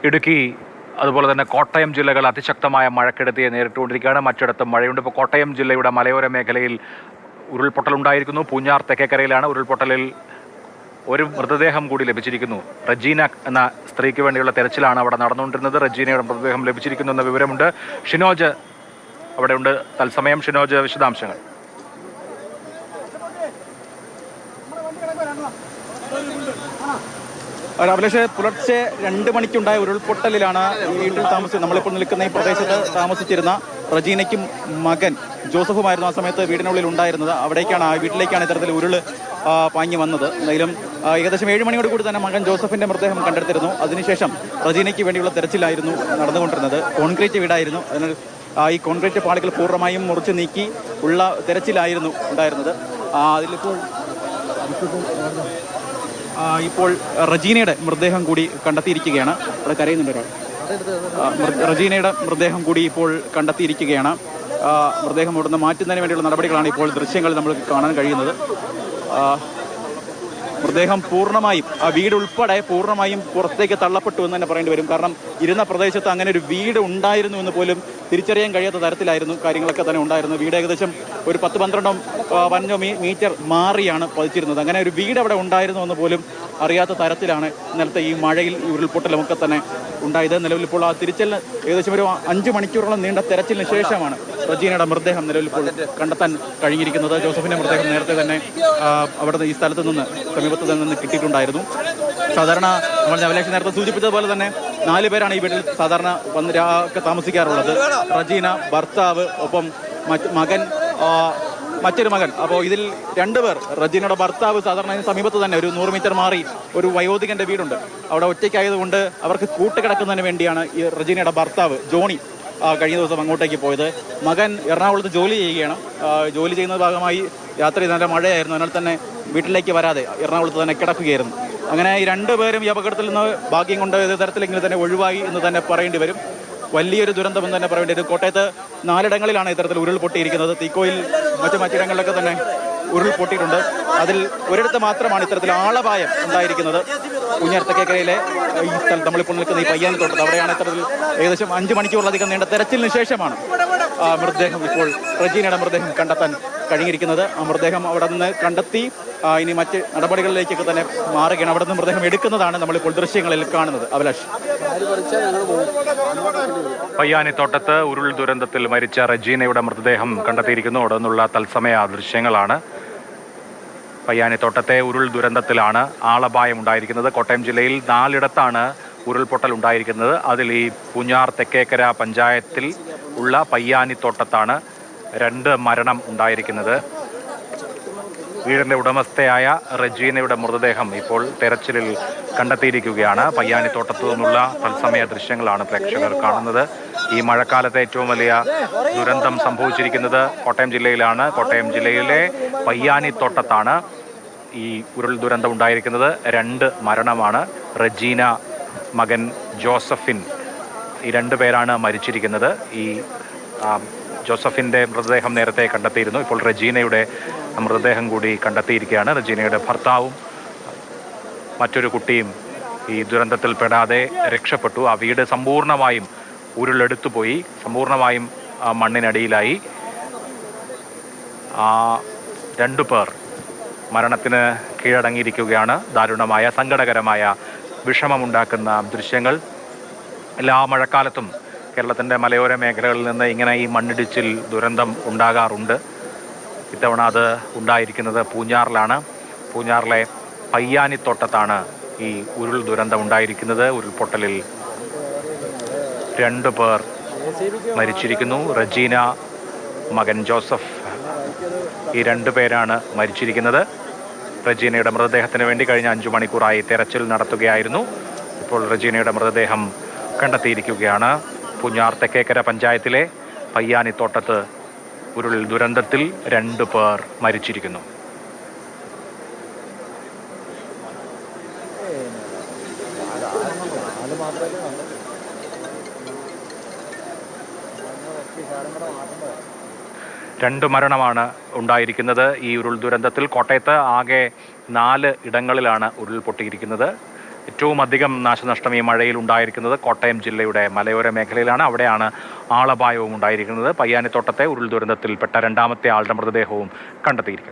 ഇടുക്കി അതുപോലെ തന്നെ കോട്ടയം ജില്ലകൾ അതിശക്തമായ മഴക്കെടുതിയെ നേരിട്ടുകൊണ്ടിരിക്കുകയാണ്. മറ്റിടത്തും മഴയുണ്ട്. ഇപ്പോൾ കോട്ടയം ജില്ലയുടെ മലയോര മേഖലയിൽ ഉരുൾപൊട്ടലുണ്ടായിരിക്കുന്നു. പൂഞ്ഞാർ തെക്കേക്കരയിലാണ് ഉരുൾപൊട്ടലിൽ ഒരു മൃതദേഹം കൂടി ലഭിച്ചിരിക്കുന്നു. റജീന എന്ന സ്ത്രീക്ക് വേണ്ടിയുള്ള തെരച്ചിലാണ് അവിടെ നടന്നുകൊണ്ടിരുന്നത്. റജീനയുടെ മൃതദേഹം ലഭിച്ചിരിക്കുന്നു എന്ന വിവരമുണ്ട്. ഷിനോജ് അവിടെയുണ്ട് തത്സമയം. ഷിനോജ്, വിശദാംശങ്ങൾ. അഭിലാഷ്, പുലർച്ചെ 2 മണിക്കുണ്ടായ ഉരുൾപൊട്ടലിലാണ് വീട്ടിൽ നമ്മളിപ്പോൾ നിൽക്കുന്ന ഈ പ്രദേശത്ത് താമസിച്ചിരുന്ന റജീനയ്ക്കും മകൻ ജോസഫുമായിരുന്നു ആ സമയത്ത് വീടിനുള്ളിൽ ഉണ്ടായിരുന്നത്. വീട്ടിലേക്കാണ് ഇത്തരത്തിൽ ഉരുൾ പാഞ്ഞു വന്നത്. എന്തായാലും ഏകദേശം 7 മണിയോട് കൂടി തന്നെ മകൻ ജോസഫിന്റെ മൃതദേഹം കണ്ടെടുത്തിരുന്നു. അതിനുശേഷം റജീനയ്ക്ക് വേണ്ടിയുള്ള തെരച്ചിലായിരുന്നു നടന്നുകൊണ്ടിരുന്നത്. കോൺക്രീറ്റ് വീടായിരുന്നു. അതിനാൽ ഈ കോൺക്രീറ്റ് പാളികൾ പൂർണ്ണമായും മുറിച്ച് നീക്കി ഉള്ള തെരച്ചിലായിരുന്നു ഉണ്ടായിരുന്നത്. ഇപ്പോൾ റജീനയുടെ മൃതദേഹം കൂടി കണ്ടെത്തിയിരിക്കുകയാണ്. അവിടെ കരയുന്നുണ്ട് ഒരാൾ. റജീനയുടെ മൃതദേഹം കൂടി ഇപ്പോൾ കണ്ടെത്തിയിരിക്കുകയാണ്. മൃതദേഹം ഇവിടുന്ന് മാറ്റുന്നതിന് വേണ്ടിയുള്ള നടപടികളാണ് ഇപ്പോൾ ദൃശ്യങ്ങൾ നമ്മൾ കാണാൻ കഴിയുന്നത്. മൃതദേഹം പൂർണ്ണമായും വീട് ഉൾപ്പെടെ പൂർണ്ണമായും പുറത്തേക്ക് തള്ളപ്പെട്ടു എന്ന് തന്നെ പറയേണ്ടി വരും. കാരണം ഇരുന്ന പ്രദേശത്ത് അങ്ങനെ ഒരു വീട് ഉണ്ടായിരുന്നു എന്ന് പോലും തിരിച്ചറിയാൻ കഴിയാത്ത തരത്തിലായിരുന്നു കാര്യങ്ങളൊക്കെ തന്നെ ഉണ്ടായിരുന്നു. വീട് ഏകദേശം ഒരു 10-12 മീറ്റർ മാറിയാണ് പതിച്ചിരുന്നത്. അങ്ങനെ ഒരു വീട് അവിടെ ഉണ്ടായിരുന്നു എന്ന് പോലും അറിയാത്ത തരത്തിലാണ് ഇന്നലത്തെ ഈ മഴയിൽ ഉരുൾപൊട്ടലുമൊക്കെ തന്നെ ഉണ്ടായത്. നിലവിൽ ഇപ്പോൾ ആ തിരിച്ചലിന് ഏകദേശം ഒരു 5 മണിക്കൂറോളം നീണ്ട തെരച്ചിലിന് ശേഷമാണ് റജീനയുടെ മൃതദേഹം നിലവിൽ ഇപ്പോൾ കണ്ടെത്താൻ കഴിഞ്ഞിരിക്കുന്നത്. ജോസഫിന്റെ മൃതദേഹം നേരത്തെ തന്നെ അവിടെ ഈ സ്ഥലത്ത് നിന്ന് സമീപത്ത് നിന്ന് കിട്ടിയിട്ടുണ്ടായിരുന്നു. സാധാരണ നമ്മൾ അഭിലാഷ് നേരത്തെ സൂചിപ്പിച്ചതുപോലെ തന്നെ 4 പേരാണ് ഈ വീട്ടിൽ സാധാരണ ഒക്കെ താമസിക്കാറുള്ളത്. റജീന, ഭർത്താവ്, ഒപ്പം മറ്റൊരു മകൻ. അപ്പോൾ ഇതിൽ 2 പേർ, റജീനയുടെ ഭർത്താവ് സാധാരണ സമീപത്ത് തന്നെ ഒരു 100 മീറ്റർ മാറി ഒരു വയോധികന്റെ വീടുണ്ട്. അവിടെ ഒറ്റയ്ക്കായതുകൊണ്ട് അവർക്ക് കൂട്ടുകിടക്കുന്നതിന് വേണ്ടിയാണ് ഈ റജീനയുടെ ഭർത്താവ് ജോണി കഴിഞ്ഞ ദിവസം അങ്ങോട്ടേക്ക് പോയത്. മകൻ എറണാകുളത്ത് ജോലി ചെയ്യുകയാണ്. ജോലി ചെയ്യുന്ന ഭാഗമായി രാത്രി നല്ല മഴയായിരുന്നു. അതിനാൽ തന്നെ വീട്ടിലേക്ക് വരാതെ എറണാകുളത്ത് തന്നെ കിടക്കുകയായിരുന്നു. അങ്ങനെ ഈ 2 പേരും ഈ അപകടത്തിൽ നിന്ന് ഭാഗ്യം കൊണ്ട് ഏത് തരത്തിലെങ്കിലും തന്നെ ഒഴിവായി എന്ന് തന്നെ പറയേണ്ടി വരും. വലിയൊരു ദുരന്തമെന്ന് തന്നെ പറയേണ്ടി വരും. കോട്ടയത്ത് 4 ഇടങ്ങളിലാണ് ഇത്തരത്തിൽ ഉരുൾപൊട്ടിയിരിക്കുന്നത്. തീക്കോയിൽ മറ്റിടങ്ങളിലൊക്കെ തന്നെ ഉരുൾപൊട്ടിയിട്ടുണ്ട്. അതിൽ ഒരിടത്ത് മാത്രമാണ് ഇത്തരത്തിൽ ആളപായം ഉണ്ടായിരിക്കുന്നത്. പൂഞ്ഞാർ തെക്കേക്കരയിലെ ഈ സ്ഥലത്ത് നമ്മളിപ്പോൾ നിൽക്കുന്ന ഈ പയ്യാനത്തോട്ടത്ത്, അവിടെയാണ് ഇത്തരത്തിൽ ഏകദേശം 5 മണിക്കൂറിലധികം നീണ്ട തെരച്ചിലിന് ശേഷമാണ് മൃതദേഹം ഇപ്പോൾ റജീനയുടെ മൃതദേഹം കണ്ടെത്താൻ കഴിഞ്ഞിരിക്കുന്നത്. ആ മൃതദേഹം അവിടെ നിന്ന് കണ്ടെത്തി ഇനി മറ്റ് നടപടികളിലേക്കൊക്കെ തന്നെ മാറുകയാണ്. അവിടെ നിന്ന് മൃതദേഹം എടുക്കുന്നതാണ് നമ്മളിപ്പോൾ ദൃശ്യങ്ങളിൽ കാണുന്നത്. അഭിലാഷ്, പയ്യാനിത്തോട്ടത്ത് ഉരുൾ ദുരന്തത്തിൽ മരിച്ച റജീനയുടെ മൃതദേഹം കണ്ടെത്തിയിരിക്കുന്നു. അവിടെ നിന്നുള്ള തത്സമയ ദൃശ്യങ്ങളാണ്. പയ്യാനിത്തോട്ടത്തെ ഉരുൾ ദുരന്തത്തിലാണ് ആളപായം ഉണ്ടായിരിക്കുന്നത്. കോട്ടയം ജില്ലയിൽ 4 ഉരുൾപൊട്ടൽ ഉണ്ടായിരിക്കുന്നത്. അതിൽ ഈ പൂഞ്ഞാർ തെക്കേക്കര പഞ്ചായത്തിൽ ഉള്ള പയ്യാനിത്തോട്ടത്താണ് 2 മരണം ഉണ്ടായിരിക്കുന്നത്. വീടിൻ്റെ ഉടമസ്ഥയായ റജീനയുടെ മൃതദേഹം ഇപ്പോൾ തെരച്ചിലിൽ കണ്ടെത്തിയിരിക്കുകയാണ്. പയ്യാനിത്തോട്ടത്തു നിന്നുള്ള തത്സമയ ദൃശ്യങ്ങളാണ് പ്രേക്ഷകർ കാണുന്നത്. ഈ മഴക്കാലത്തെ ഏറ്റവും വലിയ ദുരന്തം സംഭവിച്ചിരിക്കുന്നത് കോട്ടയം ജില്ലയിലാണ്. കോട്ടയം ജില്ലയിലെ പയ്യാനിത്തോട്ടത്താണ് ഈ ഉരുൾ ദുരന്തം ഉണ്ടായിരിക്കുന്നത്. 2 മരണമാണ്. റജീന, മകൻ ജോസഫിൻ, ഈ 2 പേരാണ് മരിച്ചിരിക്കുന്നത്. ഈ ജോസഫിൻ്റെ മൃതദേഹം നേരത്തെ കണ്ടെത്തിയിരുന്നു. ഇപ്പോൾ റജീനയുടെ മൃതദേഹം കൂടി കണ്ടെത്തിയിരിക്കുകയാണ്. റജീനയുടെ ഭർത്താവും മറ്റൊരു കുട്ടിയും ഈ ദുരന്തത്തിൽ പെടാതെ രക്ഷപ്പെട്ടു. ആ വീട് സമ്പൂർണ്ണമായും ഉരുളെടുത്തുപോയി, സമ്പൂർണ്ണമായും മണ്ണിനടിയിലായി. 2 പേർ മരണത്തിന് കീഴടങ്ങിയിരിക്കുകയാണ്. ദാരുണമായ, സങ്കടകരമായ, വിഷമമുണ്ടാക്കുന്ന ദൃശ്യങ്ങൾ. എല്ലാ മഴക്കാലത്തും കേരളത്തിൻ്റെ മലയോര മേഖലകളിൽ നിന്ന് ഇങ്ങനെ ഈ മണ്ണിടിച്ചിൽ ദുരന്തം ഉണ്ടാകാറുണ്ട്. ഇത്തവണ അത് ഉണ്ടായിരിക്കുന്നത് പൂഞ്ഞാറിലാണ്. പൂഞ്ഞാറിലെ പയ്യാനിത്തോട്ടത്താണ് ഈ ഉരുൾ ദുരന്തം ഉണ്ടായിരിക്കുന്നത്. ഉരുൾപൊട്ടലിൽ 2 പേർ മരിച്ചിരിക്കുന്നു. റജീന, മകൻ ജോസഫ്, ഈ 2 പേരാണ് മരിച്ചിരിക്കുന്നത്. റജീനയുടെ മൃതദേഹത്തിന് വേണ്ടി കഴിഞ്ഞ 5 മണിക്കൂറായി തെരച്ചിൽ നടത്തുകയായിരുന്നു. ഇപ്പോൾ റജീനയുടെ മൃതദേഹം കണ്ടെത്തിയിരിക്കുകയാണ്. പൂഞ്ഞാർ തെക്കേക്കര പഞ്ചായത്തിലെ പയ്യാനിത്തോട്ടത്ത് ഉരുൾ ദുരന്തത്തിൽ 2 പേർ മരിച്ചിരിക്കുന്നു. രണ്ട് മരണമാണ് ഉണ്ടായിരിക്കുന്നത് ഈ ഉരുൾ ദുരന്തത്തിൽ. കോട്ടയത്ത് ആകെ 4 ഇടങ്ങളിലാണ് ഉരുൾപൊട്ടിയിരിക്കുന്നത്. ഏറ്റവും അധികം നാശനഷ്ടം ഈ മഴയിൽ ഉണ്ടായിരിക്കുന്നത് കോട്ടയം ജില്ലയുടെ മലയോര മേഖലയിലാണ്. അവിടെയാണ് ആളപായവും ഉണ്ടായിരിക്കുന്നത്. പയ്യാനിത്തോട്ടത്തെ ഉരുൾ ദുരന്തത്തിൽപ്പെട്ട രണ്ടാമത്തെ ആളുടെ മൃതദേഹവും കണ്ടെത്തിയിരിക്കുന്നത്.